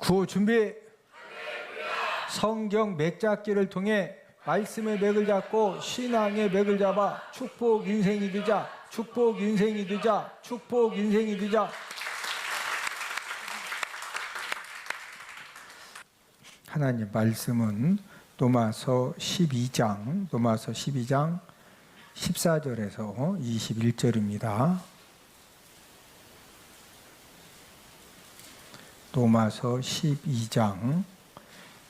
구호 준비. 성경 맥잡기를 통해 말씀의 맥을 잡고 신앙의 맥을 잡아 축복 인생이 되자. 축복 인생이 되자. 축복 인생이 되자. 하나님 말씀은 로마서 12장 14절에서 21절입니다. 로마서 12장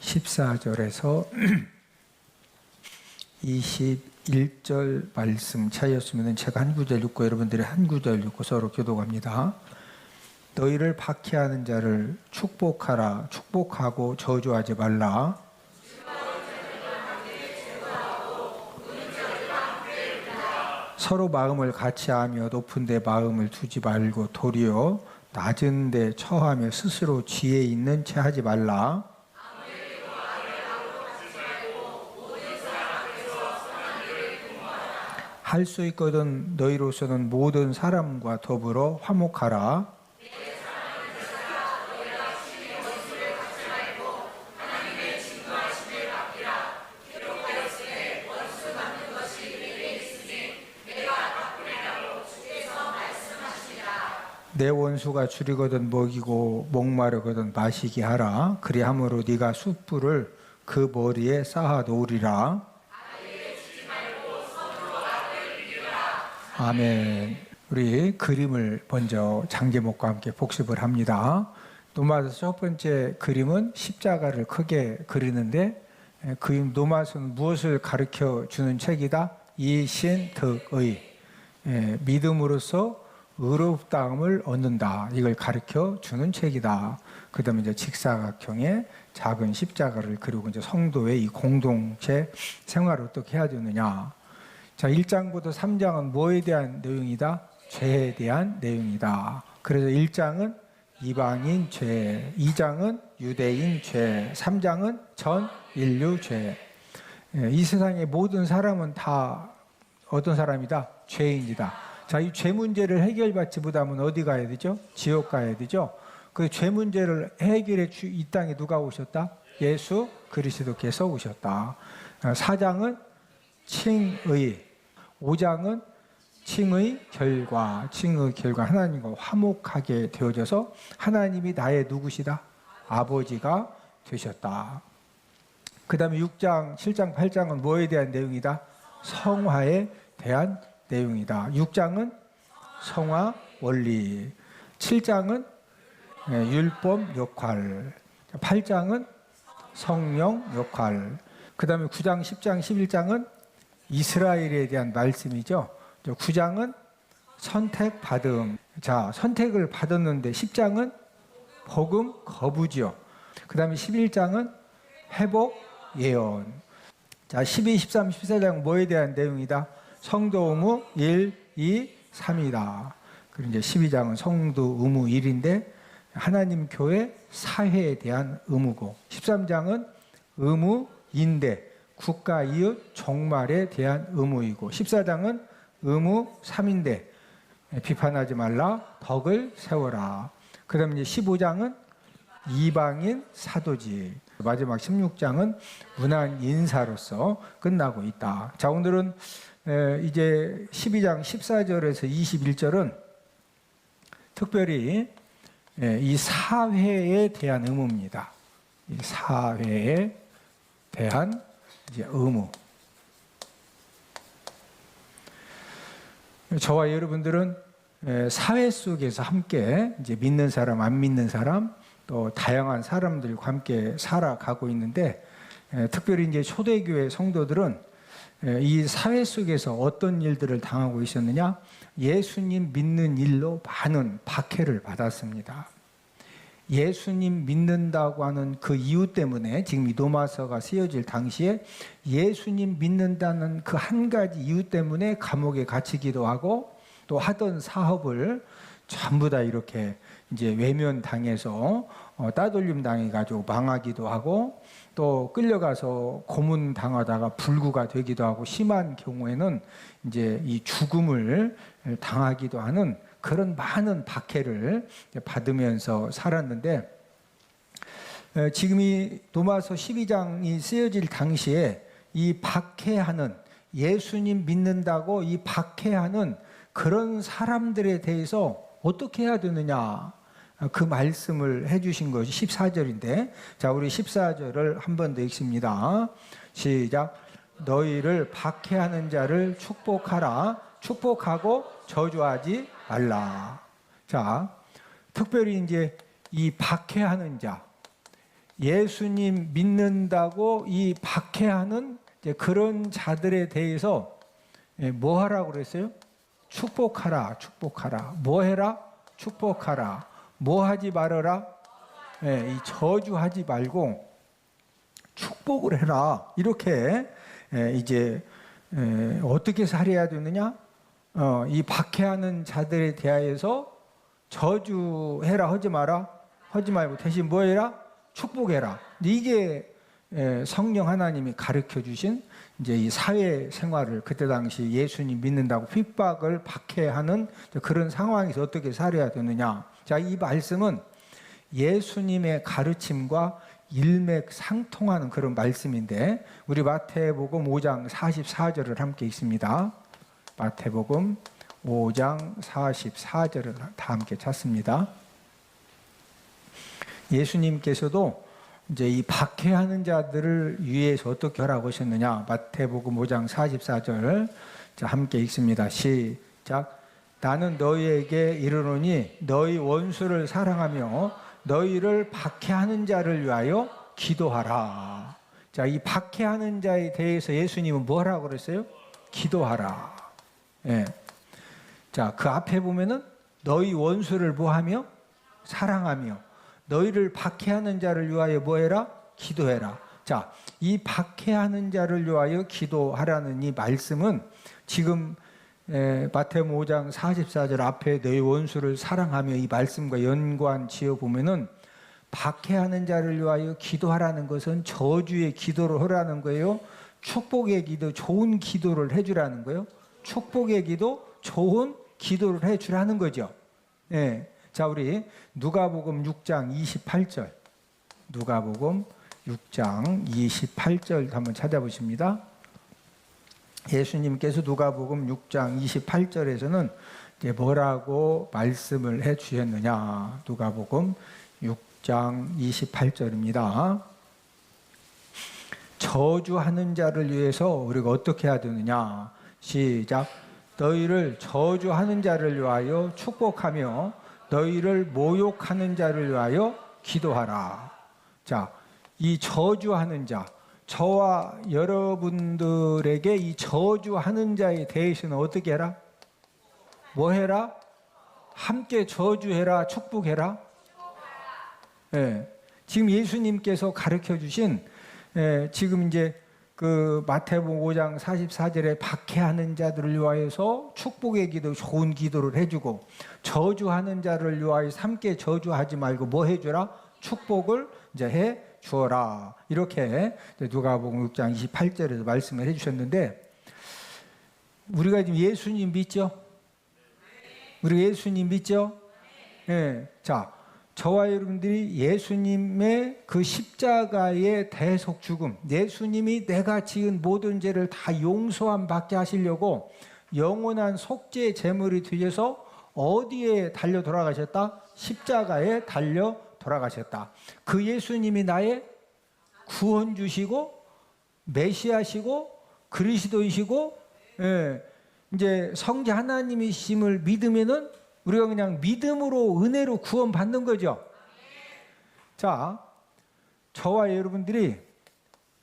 14절에서 21절 말씀 차이였으면 제가 한 구절 읽고 여러분들이 한 구절 읽고 서로 교독합니다. 너희를 박해하는 자를 축복하라. 축복하고 저주하지 말라. 서로 마음을 같이하며 높은 데 마음을 두지 말고 도리어 낮은 데 처하며 스스로 지혜 있는 채 하지 말라. 할 수 있거든 너희로서는 모든 사람과 더불어 화목하라. 내 원수가 줄이거든 먹이고 목마르거든 마시게 하라. 그리함으로 네가 숯불을 그 머리에 쌓아 놓으리라. 아멘. 우리 그림을 먼저 장제목과 함께 복습을 합니다. 노마서 첫 번째 그림은 십자가를 크게 그리는데 그 노마서는 무엇을 가르쳐 주는 책이다? 이신득의 믿음으로써 의롭다함을 얻는다. 이걸 가르쳐 주는 책이다. 그 다음에 이제 직사각형의 작은 십자가를 그리고 이제 성도의 이 공동체 생활을 어떻게 해야 되느냐. 자, 1장부터 3장은 뭐에 대한 내용이다? 죄에 대한 내용이다. 그래서 1장은 이방인 죄, 2장은 유대인 죄, 3장은 전 인류 죄. 이 세상의 모든 사람은 다 어떤 사람이다? 죄인이다. 자, 이 죄 문제를 해결받지 못하면 어디 가야 되죠? 지옥 가야 되죠? 그 죄 문제를 해결해 이 땅에 누가 오셨다? 예수 그리스도께서 오셨다. 4장은 칭의, 5장은 칭의 결과 하나님과 화목하게 되어져서 하나님이 나의 누구시다? 아버지가 되셨다. 그 다음에 6장, 7장, 8장은 뭐에 대한 내용이다? 성화에 대한 내용이다. 6장은 성화 원리, 7장은 율법 역할, 8장은 성령 역할, 그 다음에 9장, 10장, 11장은 이스라엘에 대한 말씀이죠. 9장은 선택받음. 자, 선택을 받았는데 10장은 복음 거부지요. 그 다음에 11장은 회복 예언. 자, 12, 13, 14장 뭐에 대한 내용이다? 성도 의무 1, 2, 3이다. 그리고 이제 12장은 성도 의무 1인데 하나님 교회 사회에 대한 의무고, 13장은 의무인데 국가 이웃 종말에 대한 의무이고, 14장은 의무 3인데 비판하지 말라, 덕을 세워라. 그 다음에 이제 15장은 이방인 사도직, 마지막 16장은 문안 인사로서 끝나고 있다. 자, 오늘은 이제 12장 14절에서 21절은 특별히 이 사회에 대한 의무입니다. 이 사회에 대한 이제 의무. 저와 여러분들은 사회 속에서 함께 이제 믿는 사람, 안 믿는 사람, 또 다양한 사람들과 함께 살아가고 있는데, 특별히 이제 초대교회 성도들은 이 사회 속에서 어떤 일들을 당하고 있었느냐? 예수님 믿는 일로 많은 박해를 받았습니다. 예수님 믿는다고 하는 그 이유 때문에 지금 이 로마서가 쓰여질 당시에 예수님 믿는다는 그 한 가지 이유 때문에 감옥에 갇히기도 하고, 또 하던 사업을 전부 다 이렇게 이제 외면당해서 따돌림 당해가지고 망하기도 하고, 또 끌려가서 고문당하다가 불구가 되기도 하고, 심한 경우에는 이제 이 죽음을 당하기도 하는 그런 많은 박해를 받으면서 살았는데, 지금 이 로마서 12장이 쓰여질 당시에 이 박해하는, 예수님 믿는다고 이 박해하는 그런 사람들에 대해서 어떻게 해야 되느냐, 그 말씀을 해주신 것이 14절인데, 자, 우리 14절을 한 번 더 읽습니다. 시작. 너희를 박해하는 자를 축복하라. 축복하고 저주하지 말라. 자, 특별히 이제 이 박해하는 자, 예수님 믿는다고 이 박해하는 이제 그런 자들에 대해서 뭐 하라고 그랬어요? 축복하라, 축복하라. 뭐 해라? 축복하라. 뭐 하지 말아라? 이 저주하지 말고 축복을 해라. 이렇게 이제 어떻게 살아야 되느냐? 이 박해하는 자들에 대하여서 저주해라 하지 마라, 하지 말고 대신 뭐 해라? 축복해라. 이게 성령 하나님이 가르쳐 주신 이제 이 사회 생활을, 그때 당시 예수님 믿는다고 핍박을 박해하는 그런 상황에서 어떻게 살아야 되느냐. 자, 이 말씀은 예수님의 가르침과 일맥상통하는 그런 말씀인데, 우리 마태복음 5장 44절을 함께 읽습니다. 마태복음 5장 44절을 다 함께 찾습니다. 예수님께서도 이제 이 박해하는 자들을 위해서 어떻게 하라고 하셨느냐. 마태복음 5장 44절 자, 함께 읽습니다. 시작. 나는 너희에게 이르노니 너희 원수를 사랑하며 너희를 박해하는 자를 위하여 기도하라. 자, 이 박해하는 자에 대해서 예수님은 뭐 하라고 그랬어요? 기도하라. 예. 자, 그 앞에 보면은 너희 원수를 뭐 하며? 사랑하며 너희를 박해하는 자를 위하여 뭐 해라? 기도해라. 자, 이 박해하는 자를 위하여 기도하라는 이 말씀은 지금 마태복음 5장 44절 앞에 너희 원수를 사랑하며 이 말씀과 연관 지어 보면은 박해하는 자를 위하여 기도하라는 것은 저주의 기도를 하라는 거예요. 축복의 기도, 좋은 기도를 해주라는 거예요. 축복의 기도, 좋은 기도를 해주라는 거죠. 예. 자, 우리 누가복음 6장 28절, 누가복음 6장 28절 한번 찾아보십니다. 예수님께서 누가복음 6장 28절에서는 이제 뭐라고 말씀을 해 주셨느냐. 누가복음 6장 28절입니다. 저주하는 자를 위해서 우리가 어떻게 해야 되느냐. 시작. 너희를 저주하는 자를 위하여 축복하며 너희를 모욕하는 자를 위하여 기도하라. 자, 이 저주하는 자, 저와 여러분들에게 이 저주하는 자에 대해서는 어떻게 해라? 뭐 해라? 함께 저주해라, 축복해라. 예. 지금 예수님께서 가르쳐 주신 지금 이제 그 마태복음 5장 44절에 박해하는 자들을 위하여서 축복의 기도, 좋은 기도를 해주고, 저주하는 자를 위하여 함께 저주하지 말고 뭐 해주라? 축복을 이제 해 주어라. 이렇게 누가복음 6장 28절에서 말씀을 해주셨는데, 우리가 지금 예수님 믿죠? 우리 예수님 믿죠? 예. 자, 저와 여러분들이 예수님의 그 십자가의 대속 죽음, 예수님이 내가 지은 모든 죄를 다 용서함 받게 하시려고 영원한 속죄 제물이 되셔서 어디에 달려 돌아가셨다? 십자가에 달려 돌아가셨다. 그 예수님이 나의 구원주시고 메시아시고 그리스도이시고, 예, 이제 성자 하나님이심을 믿으면은 우리가 그냥 믿음으로 은혜로 구원받는 거죠. 자, 저와 여러분들이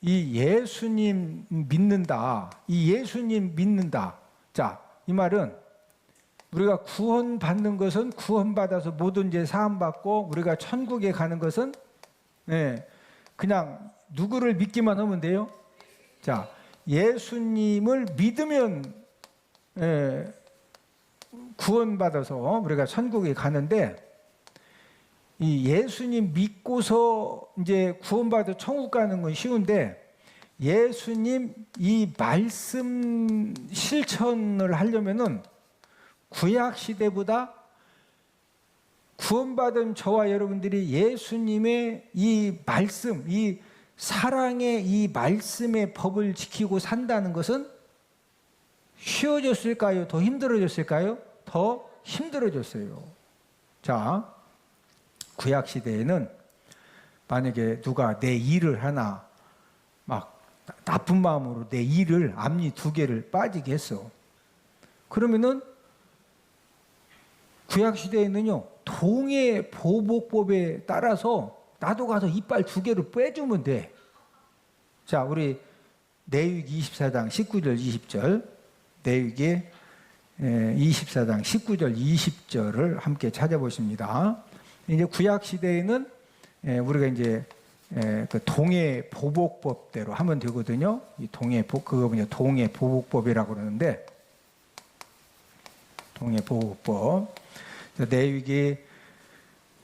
이 예수님 믿는다, 이 예수님 믿는다. 자, 이 말은 우리가 구원받는 것은 구원받아서 모든 죄 사함받고 우리가 천국에 가는 것은 그냥 누구를 믿기만 하면 돼요. 자, 예수님을 믿으면 구원받아서 우리가 천국에 가는데, 이 예수님 믿고서 이제 구원받아 천국 가는 건 쉬운데, 예수님 이 말씀 실천을 하려면은 구약 시대보다 구원받은 저와 여러분들이 예수님의 이 말씀, 이 사랑의 이 말씀의 법을 지키고 산다는 것은 쉬워졌을까요? 더 힘들어졌을까요? 더 힘들어졌어요. 자, 구약 시대에는 만약에 누가 내 일을 하나 막 나쁜 마음으로 내 일을 앞니 2개를 빠지게 했어. 그러면은 구약 시대에는요, 동해 보복법에 따라서 나도 가서 이빨 2개를 빼주면 돼. 자, 우리 레위기 24장 19절 20절, 레위기 24장 19절 20절을 함께 찾아보십니다. 이제 구약 시대에는 우리가 이제 그 동해 보복법대로 하면 되거든요. 이 그거 뭐냐, 동해 보복법이라고 그러는데, 동해 보복법. 레위기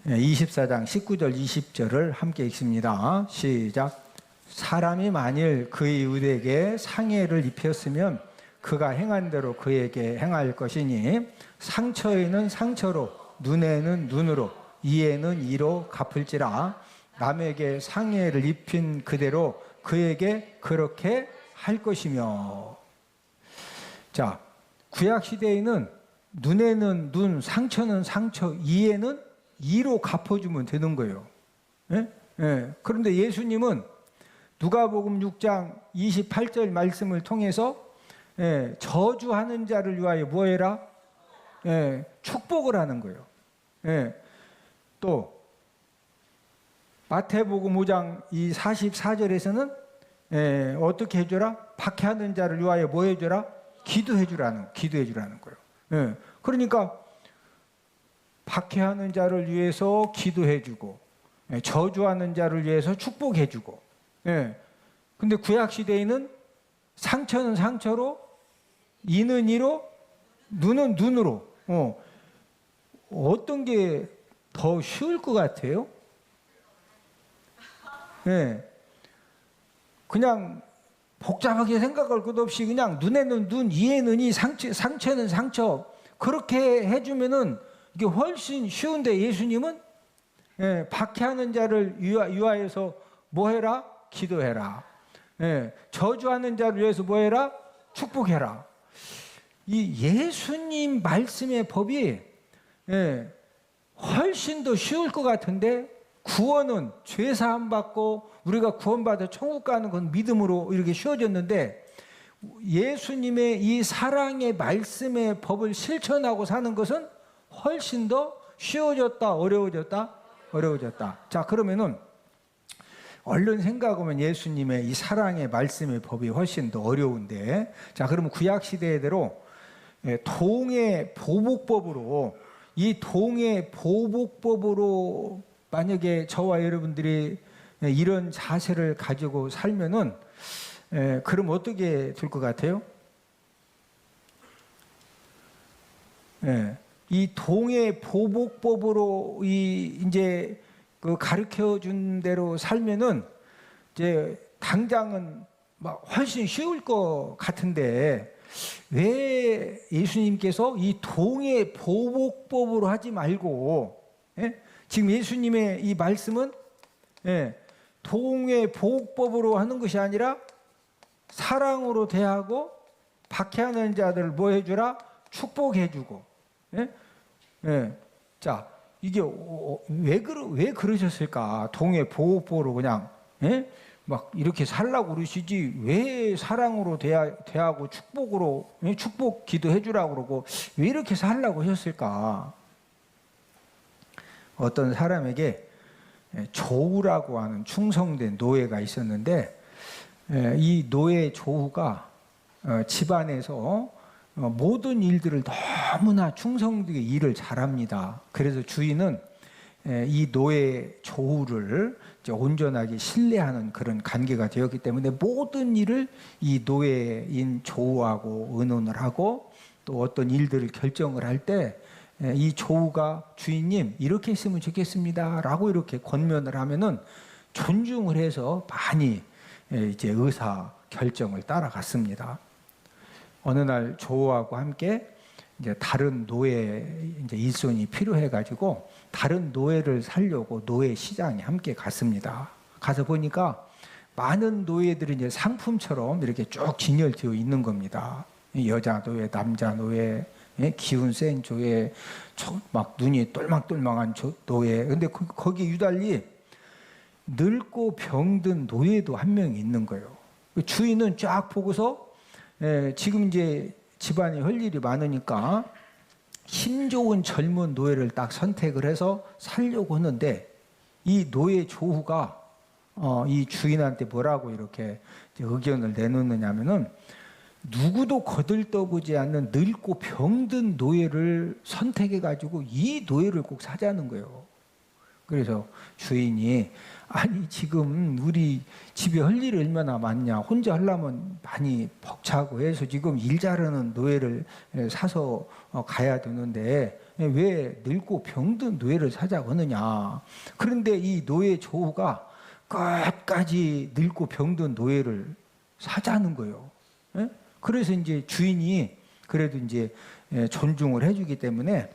24장 19절 20절을 함께 읽습니다. 시작. 사람이 만일 그의 이웃에게 상해를 입혔으면 그가 행한 대로 그에게 행할 것이니 상처에는 상처로, 눈에는 눈으로, 이에는 이로 갚을지라. 남에게 상해를 입힌 그대로 그에게 그렇게 할 것이며. 자, 구약 시대에는 눈에는 눈, 상처는 상처, 이에는 이로 갚아주면 되는 거예요. 예? 예. 그런데 예수님은 누가복음 6장 28절 말씀을 통해서 저주하는 자를 위하여 뭐해라? 축복을 하는 거예요. 또 마태복음 5장 이 44절에서는 어떻게 해줘라? 박해하는 자를 위하여 뭐 해줘라? 기도해주라는 거예요. 그러니까 박해하는 자를 위해서 기도해주고, 저주하는 자를 위해서 축복해주고. 근데 구약 시대에는 상처는 상처로, 이는 이로, 눈은 눈으로. 어떤 게 더 쉬울 것 같아요? 그냥 복잡하게 생각할 것 없이 그냥 눈에는 눈, 이에는 이, 상처는 상처, 그렇게 해주면은 이게 훨씬 쉬운데, 예수님은 박해하는 자를 위하여서 뭐 해라? 기도해라. 저주하는 자를 위해서 뭐 해라? 축복해라. 이 예수님 말씀의 법이 훨씬 더 쉬울 것 같은데, 구원은 죄 사함 받고 우리가 구원받아 천국 가는 건 믿음으로 이렇게 쉬워졌는데, 예수님의 이 사랑의 말씀의 법을 실천하고 사는 것은 훨씬 더 쉬워졌다, 어려워졌다? 어려워졌다. 자, 그러면은 얼른 생각하면 예수님의 이 사랑의 말씀의 법이 훨씬 더 어려운데, 자, 그러면 구약 시대대로 동해 보복법으로, 이 동해 보복법으로 만약에 저와 여러분들이 이런 자세를 가지고 살면은 그럼 어떻게 될 것 같아요? 이 동해 보복법으로 이제 그 가르쳐 준 대로 살면은 이제 당장은 막 훨씬 쉬울 것 같은데, 왜 예수님께서 이 동해 보복법으로 하지 말고, 지금 예수님의 이 말씀은 동해 보복법으로 하는 것이 아니라 사랑으로 대하고 박해하는 자들을 뭐 해주라? 축복해주고. 자, 이게 왜 그러셨을까? 동해 보복법으로 그냥 막 이렇게 살라고 그러시지, 왜 사랑으로 대하고 축복으로, 축복 기도해주라고 그러고 왜 이렇게 살라고 하셨을까? 어떤 사람에게 조우라고 하는 충성된 노예가 있었는데, 이 노예 조우가 집안에서 모든 일들을 너무나 충성되게 일을 잘합니다. 그래서 주인은 이 노예 조우를 이제 온전하게 신뢰하는 그런 관계가 되었기 때문에 모든 일을 이 노예인 조우하고 의논을 하고, 또 어떤 일들을 결정을 할 때 이 조우가 주인님 이렇게 했으면 좋겠습니다 라고 이렇게 권면을 하면은 존중을 해서 많이 이제 의사 결정을 따라갔습니다. 어느 날 조우하고 함께 이제 다른 노예 이제 일손이 필요해가지고 다른 노예를 살려고 노예 시장에 함께 갔습니다. 가서 보니까 많은 노예들이 이제 상품처럼 이렇게 쭉 진열되어 있는 겁니다. 여자 노예, 남자 노예, 기운 센 조예, 막 눈이 똘망똘망한 노예. 근데 거기 유달리 늙고 병든 노예도 한 명이 있는 거예요. 주인은 쫙 보고서 지금 이제 집안에 할 일이 많으니까 힘 좋은 젊은 노예를 딱 선택을 해서 살려고 하는데 이 노예 조후가 이 주인한테 뭐라고 이렇게 의견을 내놓느냐면은 누구도 거들떠보지 않는 늙고 병든 노예를 선택해가지고 이 노예를 꼭 사자는 거예요. 그래서 주인이 아니 지금 우리 집에 할 일이 얼마나 많냐, 혼자 하려면 많이 벅차고 해서 지금 일 잘하는 노예를 사서 가야 되는데 왜 늙고 병든 노예를 사자고 하느냐. 그런데 이 노예 조우가 끝까지 늙고 병든 노예를 사자는 거예요. 그래서 이제 주인이 그래도 이제 존중을 해주기 때문에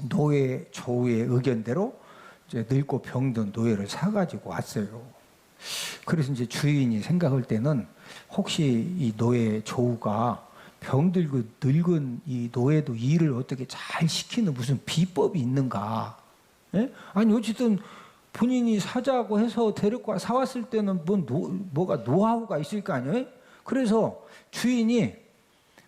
노예 조우의 의견대로 이제 늙고 병든 노예를 사가지고 왔어요. 그래서 이제 주인이 생각할 때는 혹시 이 노예 조우가 병들고 늙은 이 노예도 일을 어떻게 잘 시키는 무슨 비법이 있는가? 아니 어쨌든 본인이 사자고 해서 데리고 사왔을 때는 뭐가 노하우가 있을 거 아니에요? 그래서 주인이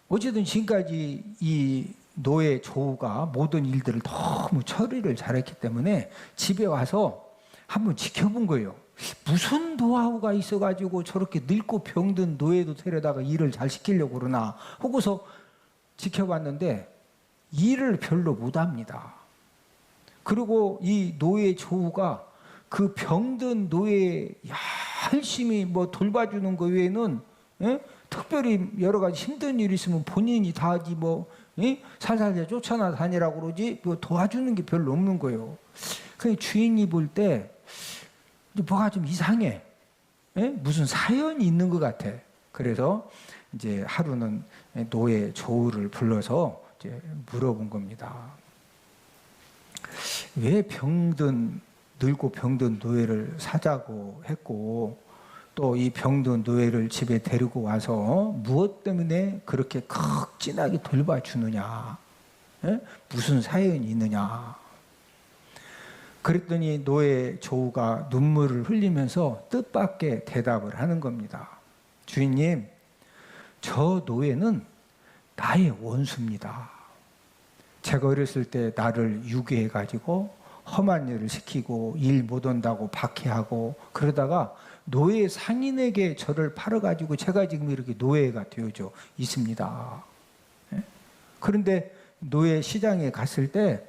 어쨌든 지금까지 이 노예 조우가 모든 일들을 너무 처리를 잘했기 때문에 집에 와서 한번 지켜본 거예요. 무슨 노하우가 있어가지고 저렇게 늙고 병든 노예도 데려다가 일을 잘 시키려고 그러나 하고서 지켜봤는데 일을 별로 못합니다. 그리고 이 노예 조우가 그 병든 노예 열심히 뭐 돌봐주는 거 외에는 특별히 여러 가지 힘든 일이 있으면 본인이 다 하지 살살 쫓아나 다니라고 그러지 뭐 도와주는 게 별로 없는 거예요. 그 주인이 볼 때 뭐가 좀 이상해. 무슨 사연이 있는 것 같아. 그래서 이제 하루는 노예 조우를 불러서 이제 물어본 겁니다. 왜 늙고 병든 노예를 사자고 했고 또 이 병든 노예를 집에 데리고 와서 무엇 때문에 그렇게 극진하게 돌봐주느냐? 무슨 사연이 있느냐? 그랬더니 노예 조우가 눈물을 흘리면서 뜻밖의 대답을 하는 겁니다. 주인님, 저 노예는 나의 원수입니다. 제가 어렸을 때 나를 유괴해가지고 험한 일을 시키고 일 못 온다고 박해하고 그러다가 노예 상인에게 저를 팔아가지고 제가 지금 이렇게 노예가 되어져 있습니다. 그런데 노예 시장에 갔을 때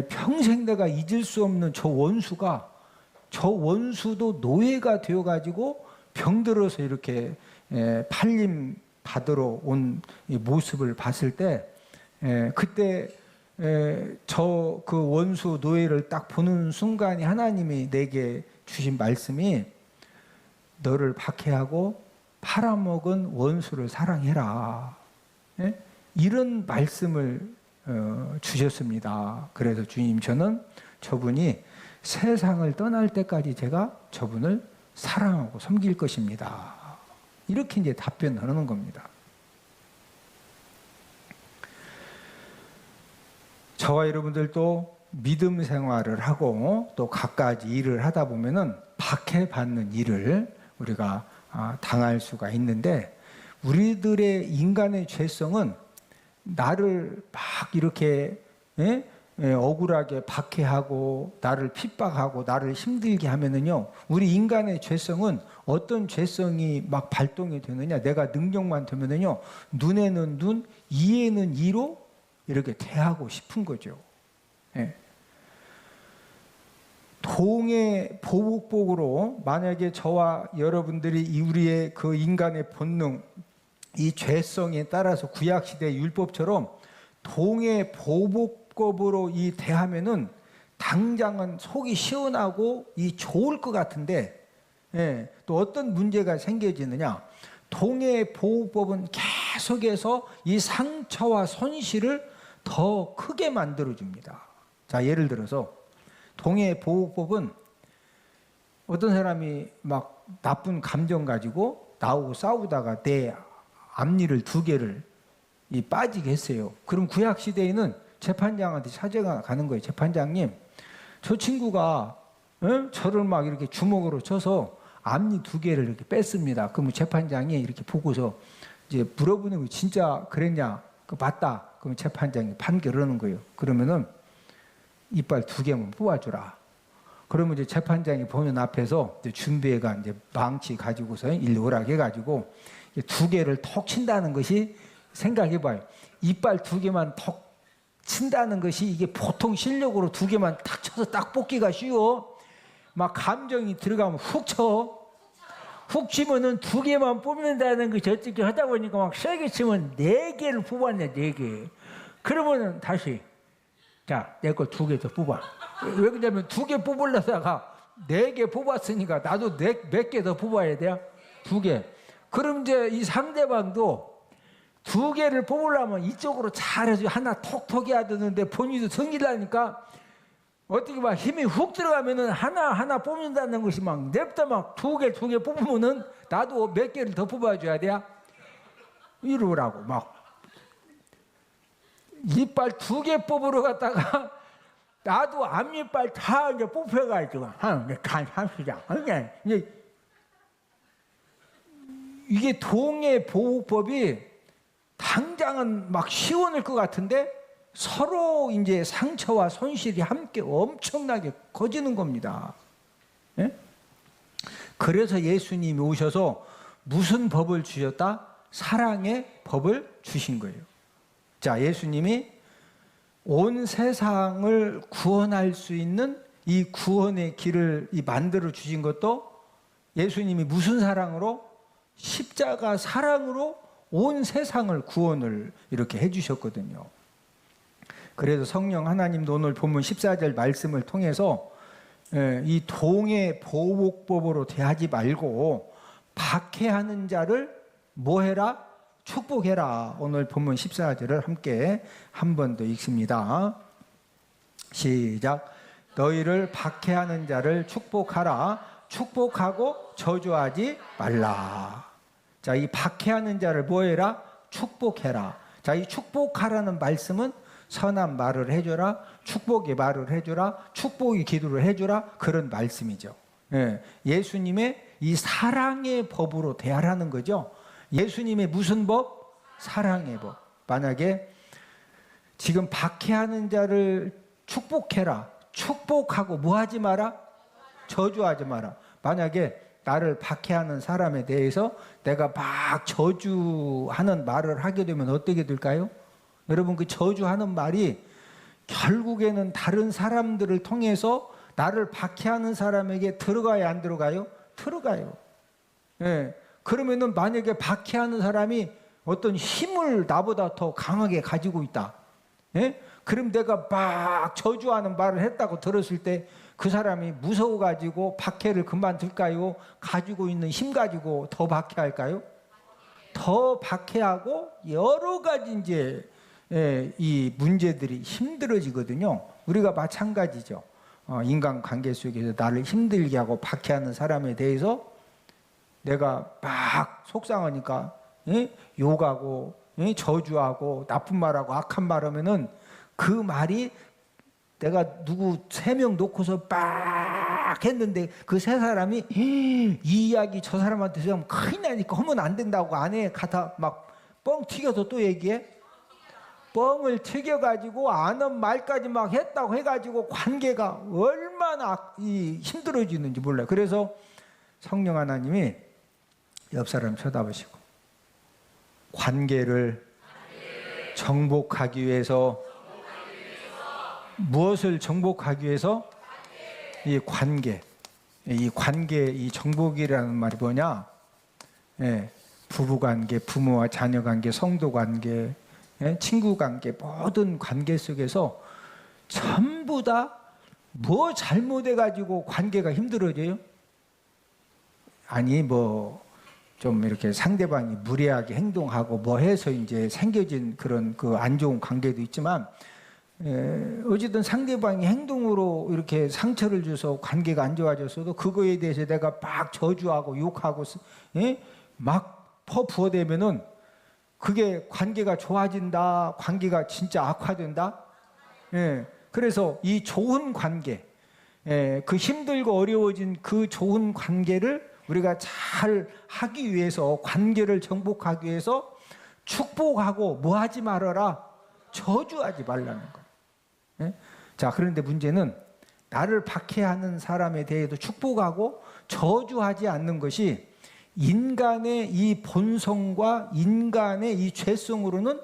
평생 내가 잊을 수 없는 저 원수도 노예가 되어가지고 병들어서 이렇게 팔림 받으러 온 모습을 봤을 때 그때 저 그 원수 노예를 딱 보는 순간에 하나님이 내게 주신 말씀이 너를 박해하고 팔아먹은 원수를 사랑해라. 이런 말씀을 주셨습니다. 그래서 주님 저는 저분이 세상을 떠날 때까지 제가 저분을 사랑하고 섬길 것입니다. 이렇게 이제 답변하는 겁니다. 저와 여러분들도 믿음 생활을 하고 또 갖가지 일을 하다 보면은 박해받는 일을 우리가 당할 수가 있는데 우리들의 인간의 죄성은 나를 막 이렇게 억울하게 박해하고 나를 핍박하고 나를 힘들게 하면은요 우리 인간의 죄성은 어떤 죄성이 막 발동이 되느냐 내가 능력만 되면은요 눈에는 눈 이에는 이로 이렇게 대하고 싶은 거죠. 동의 보복복으로 만약에 저와 여러분들이 우리의 그 인간의 본능 이 죄성에 따라서 구약시대 율법처럼 동의 보복법으로 이 대하면은 당장은 속이 시원하고 이 좋을 것 같은데 또 어떤 문제가 생겨지느냐 동의 보복법은 계속해서 이 상처와 손실을 더 크게 만들어줍니다. 자, 예를 들어서 동해보호법은 어떤 사람이 막 나쁜 감정 가지고 나하고 싸우다가 내 앞니를 2개를 빠지게 했어요. 그럼 구약시대에는 재판장한테 찾아가는 거예요. 재판장님, 저 친구가 저를 막 이렇게 주먹으로 쳐서 앞니 2개를 이렇게 뺐습니다. 그러면 재판장이 이렇게 보고서 이제 물어보는 거, 진짜 그랬냐? 그 맞다. 그러면 재판장이 판결을 하는 거예요. 그러면은 이빨 2개만 뽑아주라. 그러면 이제 재판장이 보는 앞에서 이제 준비해가 이제 망치 가지고서 일오락 해가지고 2개를 톡 친다는 것이, 생각해봐요. 이빨 2개만 톡 친다는 것이 이게 보통 실력으로 2개만 탁 쳐서 딱 뽑기가 쉬워. 막 감정이 들어가면 훅 쳐. 훅 치면은 2개만 뽑는다는 거 저쪽에 하다 보니까 막 세게 치면 4개를 뽑았네, 4개. 그러면은 다시, 자, 내 거 2개 더 뽑아. 왜 그러냐면 2개 뽑으려다가 4개 뽑았으니까 나도 몇 개 더 뽑아야 돼요? 2개. 그럼 이제 이 상대방도 2개를 뽑으려면 이쪽으로 잘해서 하나 톡톡 해야 되는데 본인도 성질나니까 어떻게 막 힘이 훅 들어가면은 하나 뽑는다는 것이 막 냅다 막 2개 뽑으면은 나도 몇 개를 더 뽑아줘야 돼요? 이러라고 막 이빨 2개 뽑으러 갔다가 나도 앞니빨 다 이제 뽑혀가지고 간시장 이게 동해보호법이 당장은 막 시원할 것 같은데 서로 이제 상처와 손실이 함께 엄청나게 커지는 겁니다. 예? 그래서 예수님이 오셔서 무슨 법을 주셨다? 사랑의 법을 주신 거예요. 자, 예수님이 온 세상을 구원할 수 있는 이 구원의 길을 만들어 주신 것도 예수님이 무슨 사랑으로? 십자가 사랑으로 온 세상을 구원을 이렇게 해주셨거든요. 그래서 성령 하나님도 오늘 본문 14절 말씀을 통해서 이 동해보호법으로 대하지 말고 박해하는 자를 뭐 해라? 축복해라. 오늘 본문 14절을 함께 한 번 더 읽습니다. 시작. 너희를 박해하는 자를 축복하라. 축복하고 저주하지 말라. 자, 이 박해하는 자를 뭐 해라? 축복해라. 자, 이 축복하라는 말씀은 선한 말을 해줘라, 축복의 말을 해줘라, 축복의 기도를 해줘라, 그런 말씀이죠. 예, 예수님의 이 사랑의 법으로 대하라는 거죠. 예수님의 무슨 법? 사랑의 법. 만약에 지금 박해하는 자를 축복해라, 축복하고 뭐 하지 마라? 저주하지 마라. 만약에 나를 박해하는 사람에 대해서 내가 막 저주하는 말을 하게 되면 어떻게 될까요? 여러분, 그 저주하는 말이 결국에는 다른 사람들을 통해서 나를 박해하는 사람에게 들어가야 안 들어가요? 들어가요. 예. 그러면은 만약에 박해하는 사람이 어떤 힘을 나보다 더 강하게 가지고 있다. 예? 그럼 내가 막 저주하는 말을 했다고 들었을 때 그 사람이 무서워가지고 박해를 금방 들까요? 가지고 있는 힘 가지고 더 박해할까요? 더 박해하고 여러 가지 이제 이 문제들이 힘들어지거든요. 우리가 마찬가지죠. 인간관계 속에서 나를 힘들게 하고 박해하는 사람에 대해서 내가 막 속상하니까 욕하고 저주하고 나쁜 말하고 악한 말하면은 그 말이 내가 누구 3명 놓고서 빡 했는데 그 3사람이 이 이야기 저 사람한테 하면 큰일 나니까 하면 안 된다고 안에 갖다 막 뻥 튀겨서 또 얘기해. 뻥을 튀겨가지고 아는 말까지 막 했다고 해가지고 관계가 얼마나 힘들어지는지 몰라요. 그래서 성령 하나님이 옆 사람 쳐다보시고 관계를 정복하기 위해서 무엇을 정복하기 위해서? 이 관계, 이 정복이라는 말이 뭐냐? 부부관계, 부모와 자녀관계, 성도관계, 친구관계, 모든 관계 속에서 전부 다 뭐 잘못해가지고 관계가 힘들어져요? 아니 좀 이렇게 상대방이 무례하게 행동하고 뭐 해서 이제 생겨진 그런 그 안 좋은 관계도 있지만, 어쨌든 상대방이 행동으로 이렇게 상처를 줘서 관계가 안 좋아졌어도 그거에 대해서 내가 막 저주하고 욕하고 막 퍼부어대면은 그게 관계가 좋아진다, 관계가 진짜 악화된다. 그래서 이 좋은 관계, 그 힘들고 어려워진 그 좋은 관계를 우리가 잘 하기 위해서, 관계를 정복하기 위해서 축복하고 뭐 하지 말아라, 저주하지 말라는 거예요. 자, 그런데 문제는 나를 박해하는 사람에 대해서 축복하고 저주하지 않는 것이 인간의 이 본성과 인간의 이 죄성으로는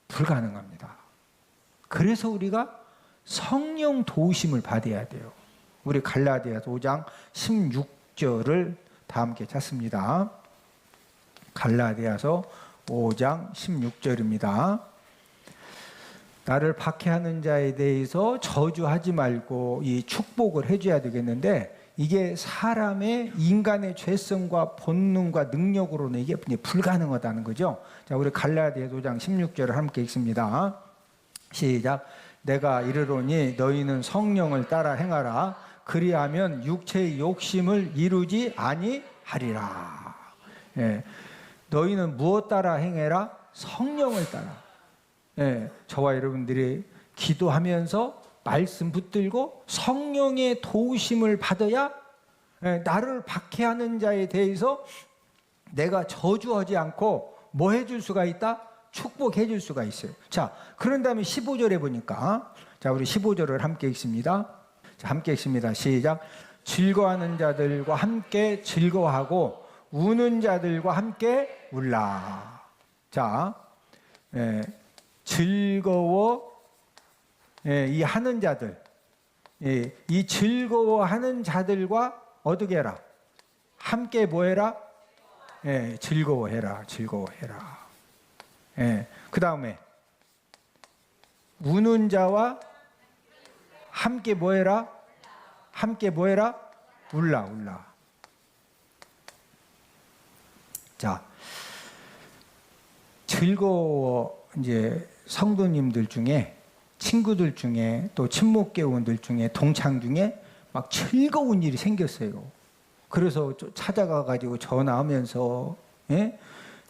불가능합니다. 그래서 우리가 성령 도우심을 받아야 돼요. 우리 갈라디아서 5장 16절을 다 함께 찾습니다. 갈라디아서 5장 16절입니다. 나를 박해하는 자에 대해서 저주하지 말고 이 축복을 해줘야 되겠는데, 이게 사람의 인간의 죄성과 본능과 능력으로는 이게 불가능하다는 거죠. 자, 우리 갈라디아서 5장 16절을 함께 읽습니다. 시작. 내가 이르노니 너희는 성령을 따라 행하라. 그리하면 육체의 욕심을 이루지 아니하리라. 너희는 무엇 따라 행해라? 성령을 따라. 저와 여러분들이 기도하면서 말씀 붙들고 성령의 도우심을 받아야 나를 박해하는 자에 대해서 내가 저주하지 않고 뭐 해줄 수가 있다? 축복해 줄 수가 있어요. 자, 그런 다음에 15절에 보니까, 자, 우리 15절을 함께 읽습니다. 자, 함께 읽습니다. 시작. 즐거워하는 자들과 함께 즐거워하고 우는 자들과 함께 울라. 자, 즐거워, 이 하는 자들, 이 즐거워하는 자들과 어떻게 해라? 함께 뭐 해라? 즐거워해라. 즐거워해라. 그 다음에 우는 자와 함께 뭐 해라? 함께 뭐 해라? 울라, 울라. 자, 즐거워, 이제 성도님들 중에, 친구들 중에, 또 친목교원들 중에, 동창 중에 막 즐거운 일이 생겼어요. 그래서 찾아가가지고 전화하면서,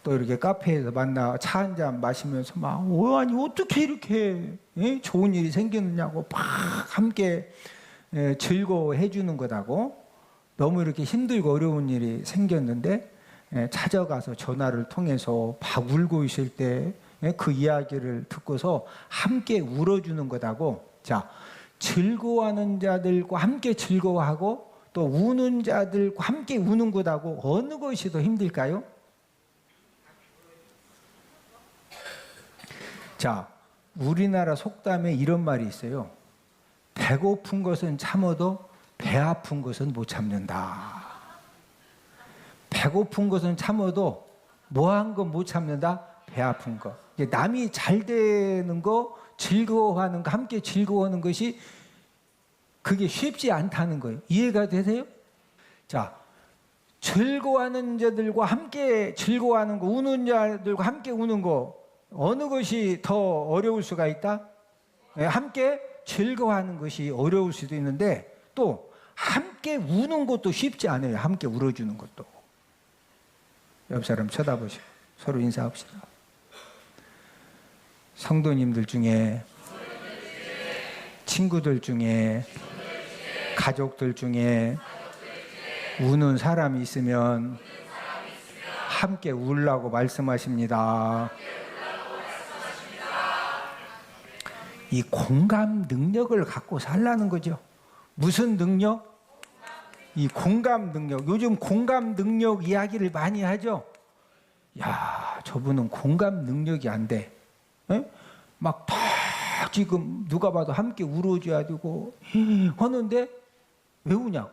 또 이렇게 카페에서 만나 차 한잔 마시면서 막, 아니 어떻게 이렇게 좋은 일이 생겼느냐고 막 함께 즐거워해 주는 거다고. 너무 이렇게 힘들고 어려운 일이 생겼는데 찾아가서 전화를 통해서 막 울고 있을 때 그 이야기를 듣고서 함께 울어주는 거다고. 자, 즐거워하는 자들과 함께 즐거워하고 또 우는 자들과 함께 우는 거다고. 어느 것이 더 힘들까요? 자, 우리나라 속담에 이런 말이 있어요. 배고픈 것은 참아도 배 아픈 것은 못 참는다. 배고픈 것은 참아도 뭐한 건 못 참는다? 배 아픈 거. 남이 잘 되는 거, 즐거워하는 거, 함께 즐거워하는 것이 그게 쉽지 않다는 거예요. 이해가 되세요? 자, 즐거워하는 자들과 함께 즐거워하는 거, 우는 자들과 함께 우는 거, 어느 것이 더 어려울 수가 있다? 함께 즐거워하는 것이 어려울 수도 있는데, 또 함께 우는 것도 쉽지 않아요. 함께 울어주는 것도. 옆 사람 쳐다보시고 서로 인사합시다. 성도님들 중에, 친구들 중에, 가족들 중에 우는 사람이 있으면 함께 울라고 말씀하십니다. 이 공감 능력을 갖고 살라는 거죠. 무슨 능력? 이 공감 능력. 요즘 공감 능력 이야기를 많이 하죠. 야, 저분은 공감 능력이 안 돼. 막 다 지금 누가 봐도 함께 울어줘야 되고 하는데 왜 우냐고.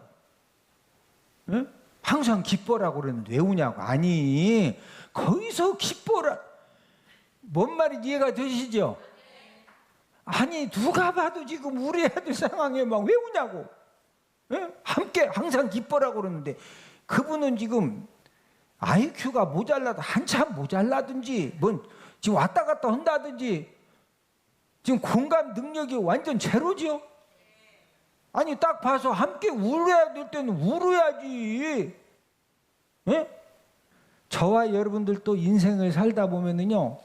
항상 기뻐라고 그러는데 왜 우냐고. 아니, 거기서 기뻐라. 뭔 말인지 이해가 되시죠? 아니, 누가 봐도 지금 울어야 될 상황에 막 왜 우냐고. 함께 항상 기뻐라고 그러는데, 그분은 지금 IQ가 모자라도 한참 모자라든지 뭔 지금 왔다 갔다 한다든지 지금 공감 능력이 완전 제로죠. 아니 딱 봐서 함께 울어야 될 때는 울어야지. 예? 저와 여러분들도 인생을 살다 보면은요,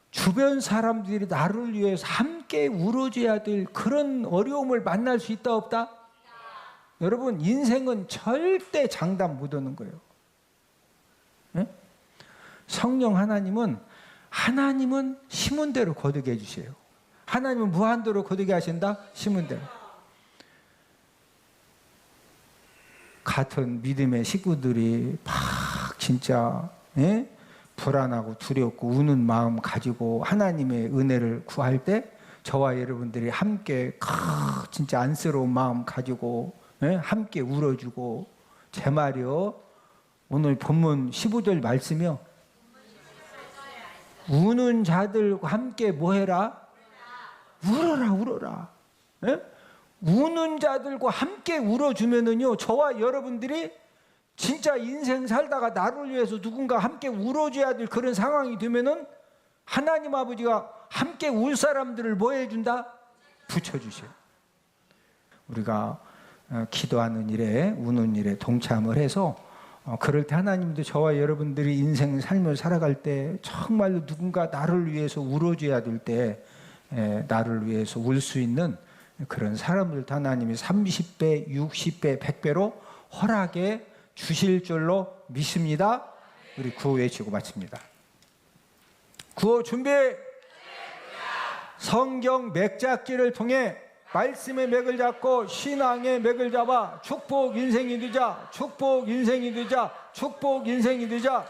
주변 사람들이 나를 위해서 함께 울어줘야 될 그런 어려움을 만날 수 있다 없다? 여러분, 인생은 절대 장담 못하는 거예요. 예? 성령 하나님은 심은 대로 거두게 해주세요. 하나님은 무한대로 거두게 하신다? 심은 대로. 같은 믿음의 식구들이 막 진짜 불안하고 두렵고 우는 마음 가지고 하나님의 은혜를 구할 때 저와 여러분들이 함께 진짜 안쓰러운 마음 가지고 함께 울어주고, 제 말이요, 오늘 본문 15절 말씀이요, 우는 자들과 함께 뭐해라? 울어라, 울어라. 우는 자들과 함께 울어주면은요, 저와 여러분들이 진짜 인생 살다가 나를 위해서 누군가 함께 울어줘야 될 그런 상황이 되면은 하나님 아버지가 함께 울 사람들을 뭐 해준다? 붙여주셔요. 우리가 기도하는 일에, 우는 일에 동참을 해서 그럴 때 하나님도 저와 여러분들이 인생 삶을 살아갈 때 정말로 누군가 나를 위해서 울어줘야 될 때 나를 위해서 울 수 있는 그런 사람들도 하나님이 30배, 60배, 100배로 허락해 주실 줄로 믿습니다. 우리 구호 외치고 마칩니다. 구호 준비! 성경 맥잡기를 통해 말씀의 맥을 잡고 신앙의 맥을 잡아 축복 인생이 되자, 축복 인생이 되자, 축복 인생이 되자.